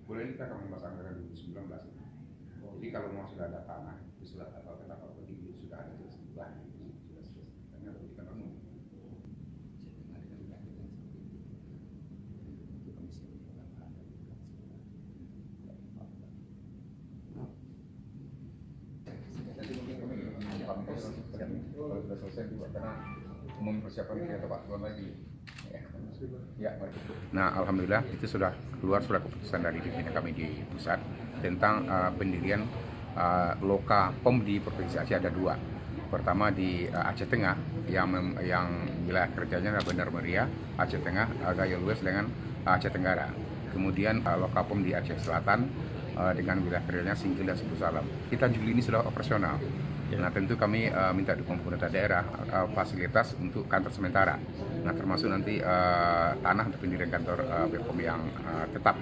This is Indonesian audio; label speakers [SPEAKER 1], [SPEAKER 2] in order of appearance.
[SPEAKER 1] Boleh kita akan membahas anggaran 2019. Jadi kalau mau sudah ada tanah, itu sudah apa berdiri sudah ada jelas sudah selesai. Karena kita bangun. Nanti mungkin kami pampus kalau sudah selesai juga karena mempersiapkan kereta Pak Tuan lagi. Ya, nah, alhamdulillah itu sudah keluar surat keputusan dari pimpinan kami di pusat tentang pendirian loka POM di Provinsi Aceh. Ada dua. Pertama di Aceh Tengah yang wilayah kerjanya Benar Meriah, Aceh Tengah, Gayo Lues dengan Aceh Tenggara. Kemudian loka POM di Aceh Selatan dengan wilayah kerjanya Singkil dan Sebu Salam. Kita Juli ini sudah operasional. Nah, tentu kami minta dukungan pemerintah daerah fasilitas untuk kantor sementara. Nah, termasuk nanti tanah untuk pendirian kantor BPOM yang tetap.